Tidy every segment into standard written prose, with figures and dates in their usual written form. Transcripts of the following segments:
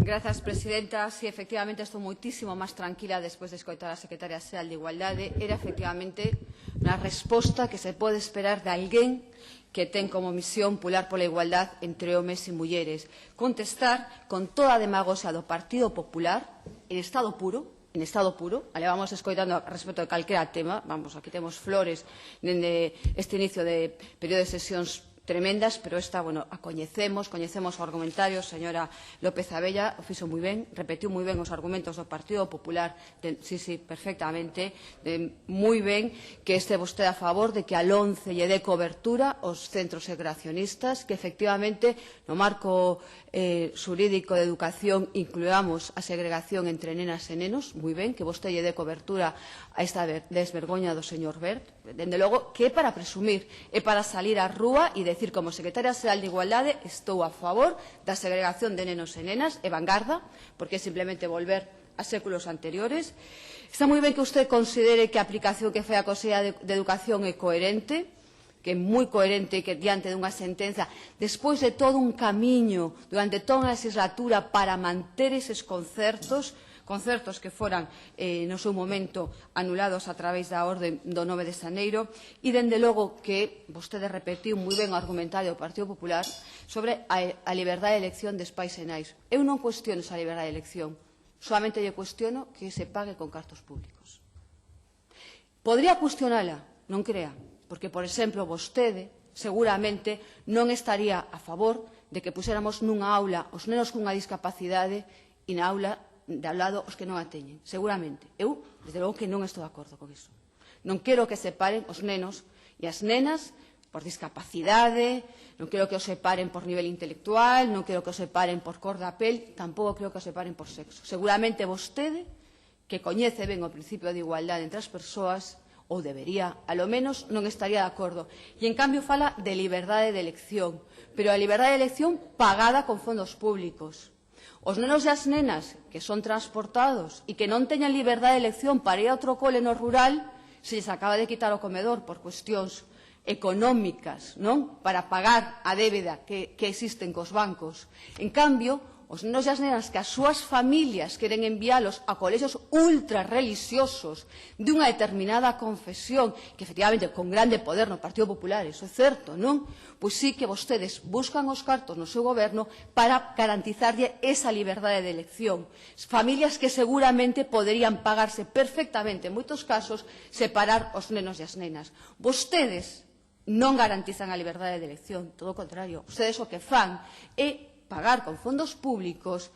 Grazas, presidenta. Sí, efectivamente, estou moitísimo máis tranquila despois de escoitar a secretaria xeral de Igualdade. Era, efectivamente, unha resposta que se pode esperar de alguén que ten como misión pular pola igualdade entre homes e mulleres. Contestar con toda a demagoxia do Partido Popular, en estado puro, a levamos escoitando respecto de calquera tema. Vamos, aquí temos flores dende este inicio de período de sesións tremendas, pero esta, bueno, a coñecemos o argumentario. Señora López Abella o fixo moi ben, repetiu moi ben os argumentos do Partido Popular, sí, perfectamente, moi ben que este vostede a favor de que a LOMCE lle dé cobertura aos centros segregacionistas, que efectivamente no marco xurídico de educación incluamos a segregación entre nenas e nenos, moi ben, que vostede lle dé cobertura a esta desvergoña do señor Wert, dende logo que é para presumir, é para salir á rúa e decir como secretaria xeral de Igualdade estou a favor da segregación de nenos e nenas, é vanguarda, porque é simplemente volver a séculos anteriores. Está moi ben que usted considere que a aplicación que fai a Consellería de Educación é coherente, que é moi coherente que diante dunha sentenza, despois de todo un camiño durante toda unha legislatura para manter eses concertos que foran no seu momento anulados a través da orde do 9 de xaneiro, e dende logo que vostede repetiu moi ben o argumentario do Partido Popular sobre a liberdade de elección dos pais e nais. Eu non cuestiono esa liberdade de elección, solamente lle cuestiono que se pague con cartos públicos. Podría cuestionala, non crea, porque, por exemplo, vostede seguramente non estaría a favor de que puséramos nunha aula os nenos cunha discapacidade e na aula de ao lado os que non a teñen, seguramente. Eu, desde logo, que non estou de acordo con iso. Non quero que separen os nenos e as nenas por discapacidade, non quero que os separen por nivel intelectual, non quero que os separen por cor da pel, tampouco quero que os separen por sexo. Seguramente vostede, que coñece ben o principio de igualdade entre as persoas, ou debería, alo menos, non estaría de acordo. E, en cambio, fala de liberdade de elección, pero a liberdade de elección pagada con fondos públicos. Os nenos e as nenas que son transportados e que non teñan liberdade de elección para ir a outro cole no rural, se lles acaba de quitar o comedor por cuestións económicas, non? Para pagar a débeda que existen cos bancos. En cambio, os nenos e as nenas que as súas familias queren enviálos a colexios ultrarreligiosos dunha determinada confesión, que efectivamente con grande poder no Partido Popular, iso é certo, non? Pois sí que vostedes buscan os cartos no seu goberno para garantizarlle esa liberdade de elección. Familias que seguramente poderían pagarse perfectamente, en moitos casos, separar os nenos e as nenas. Vostedes non garantizan a liberdade de elección, todo o contrario. Vostedes o que fan é pagar con fondos públicos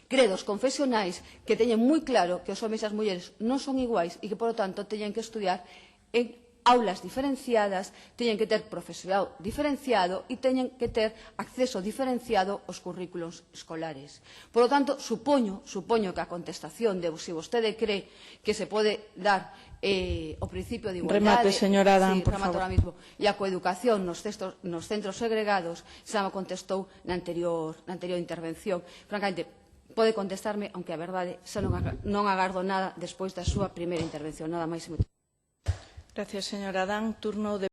credos confesionais que teñen moi claro que os homes e as mulleres non son iguais e que, por lo tanto, teñen que estudiar en aulas diferenciadas, teñen que ter profesorado diferenciado e teñen que ter acceso diferenciado aos currículos escolares. Por lo tanto, supoño que a contestación de se vostede cree que se pode dar o principio de igualdade, remate, señora Adán, por favor. E a coeducación nos centros segregados, xa me contestou na anterior intervención. Francamente, pode contestarme, aunque a verdade xa non agardo nada despois da súa primeira intervención. Nada máis e moito. Gracias, señora Adán. Turno de